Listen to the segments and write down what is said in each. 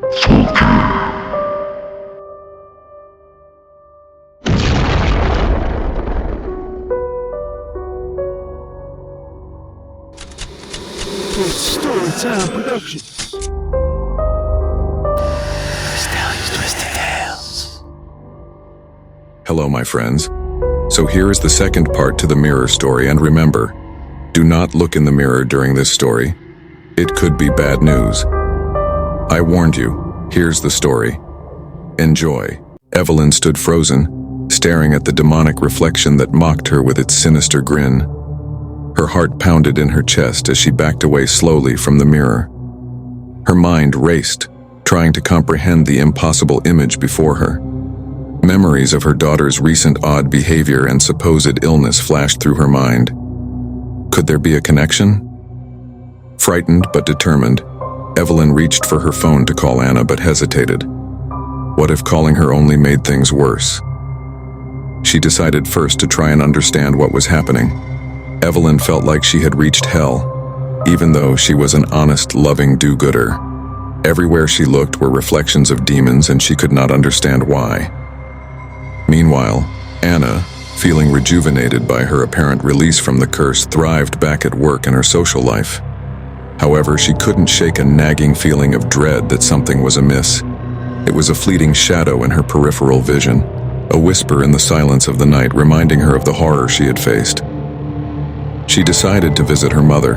Storytime Productions. Stallions Twisted Tales. Hello, my friends. So here is the second part to the mirror story, and remember, do not look in the mirror during this story. It could be bad news. I warned you. Here's the story. Enjoy. Evelyn stood frozen, staring at the demonic reflection that mocked her with its sinister grin. Her heart pounded in her chest as she backed away slowly from the mirror. Her mind raced, trying to comprehend the impossible image before her. Memories of her daughter's recent odd behavior and supposed illness flashed through her mind. Could there be a connection? Frightened but determined, Evelyn reached for her phone to call Anna but hesitated. What if calling her only made things worse? She decided first to try and understand what was happening. Evelyn felt like she had reached hell, even though she was an honest, loving do-gooder. Everywhere she looked were reflections of demons, and she could not understand why. Meanwhile, Anna, feeling rejuvenated by her apparent release from the curse, thrived back at work and her social life. However, she couldn't shake a nagging feeling of dread that something was amiss. It was a fleeting shadow in her peripheral vision, a whisper in the silence of the night reminding her of the horror she had faced. She decided to visit her mother,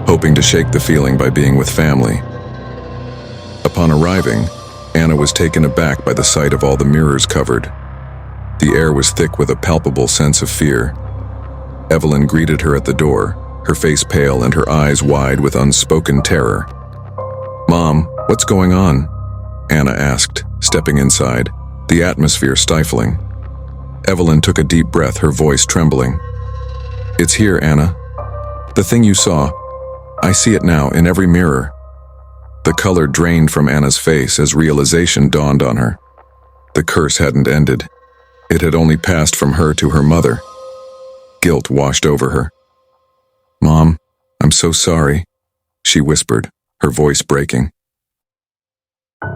hoping to shake the feeling by being with family. Upon arriving, Anna was taken aback by the sight of all the mirrors covered. The air was thick with a palpable sense of fear. Evelyn greeted her at the door, her face pale and her eyes wide with unspoken terror. "Mom, what's going on?" Anna asked, stepping inside, the atmosphere stifling. Evelyn took a deep breath, her voice trembling. "It's here, Anna. The thing you saw. I see it now in every mirror." The color drained from Anna's face as realization dawned on her. The curse hadn't ended. It had only passed from her to her mother. Guilt washed over her. "Mom, I'm so sorry," she whispered, her voice breaking.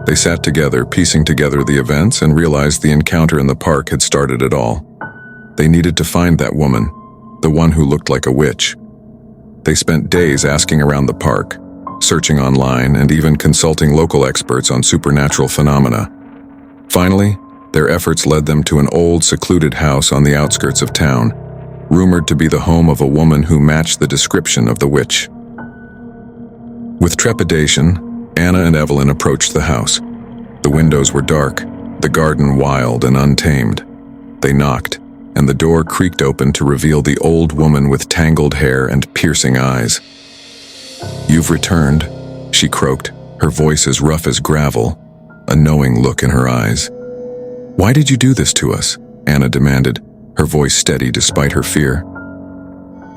They sat together, piecing together the events, and realized the encounter in the park had started it all. They needed to find that woman, the one who looked like a witch. They spent days asking around the park, searching online, and even consulting local experts on supernatural phenomena. Finally, their efforts led them to an old, secluded house on the outskirts of town, rumored to be the home of a woman who matched the description of the witch. With trepidation, Anna and Evelyn approached the house. The windows were dark, the garden wild and untamed. They knocked, and the door creaked open to reveal the old woman with tangled hair and piercing eyes. "You've returned," she croaked, her voice as rough as gravel, a knowing look in her eyes. "Why did you do this to us?" Anna demanded, her voice steady despite her fear.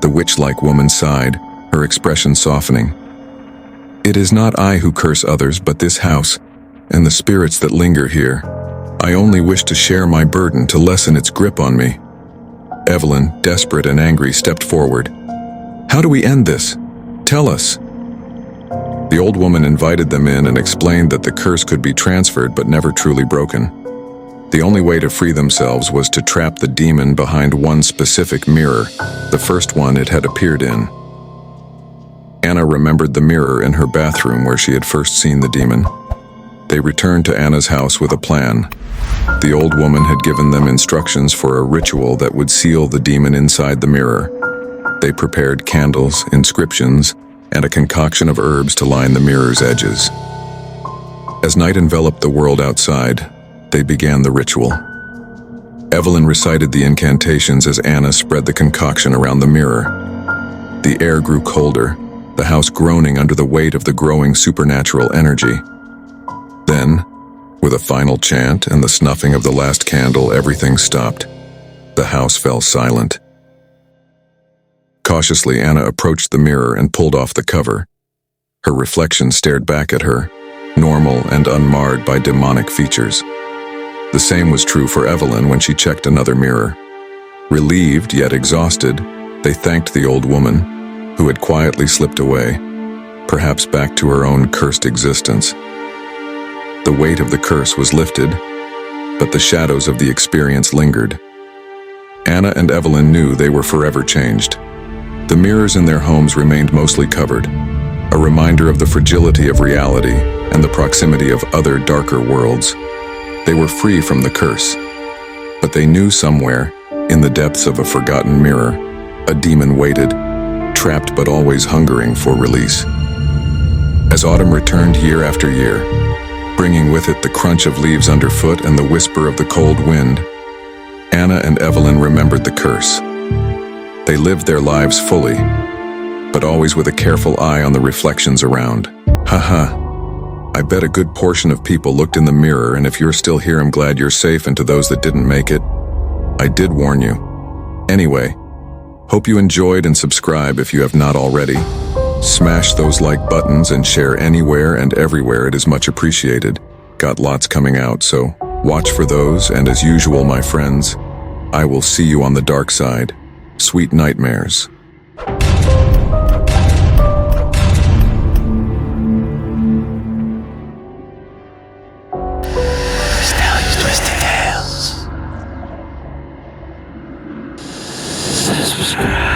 The witch-like woman sighed, her expression softening. "It is not I who curse others, but this house, and the spirits that linger here. I only wish to share my burden to lessen its grip on me." Evelyn, desperate and angry, stepped forward. "How do we end this? Tell us." The old woman invited them in and explained that the curse could be transferred but never truly broken. The only way to free themselves was to trap the demon behind one specific mirror, the first one it had appeared in. Anna remembered the mirror in her bathroom where she had first seen the demon. They returned to Anna's house with a plan. The old woman had given them instructions for a ritual that would seal the demon inside the mirror. They prepared candles, inscriptions, and a concoction of herbs to line the mirror's edges. As night enveloped the world outside, they began the ritual. Evelyn recited the incantations as Anna spread the concoction around the mirror. The air grew colder, the house groaning under the weight of the growing supernatural energy. Then, with a final chant and the snuffing of the last candle, everything stopped. The house fell silent. Cautiously, Anna approached the mirror and pulled off the cover. Her reflection stared back at her, normal and unmarred by demonic features. The same was true for Evelyn when she checked another mirror. Relieved yet exhausted, they thanked the old woman, who had quietly slipped away, perhaps back to her own cursed existence. The weight of the curse was lifted, but the shadows of the experience lingered. Anna and Evelyn knew they were forever changed. The mirrors in their homes remained mostly covered, a reminder of the fragility of reality and the proximity of other darker worlds. They were free from the curse, but they knew somewhere, in the depths of a forgotten mirror, a demon waited, trapped but always hungering for release. As autumn returned year after year, bringing with it the crunch of leaves underfoot and the whisper of the cold wind, Anna and Evelyn remembered the curse. They lived their lives fully, but always with a careful eye on the reflections around. Haha. I bet a good portion of people looked in the mirror, and if you're still here, I'm glad you're safe, and to those that didn't make it, I did warn you. Anyway, hope you enjoyed and subscribe if you have not already. Smash those like buttons and share anywhere and everywhere. It is much appreciated. Got lots coming out, so watch for those, and as usual, my friends, I will see you on the dark side. Sweet nightmares. Subscribe.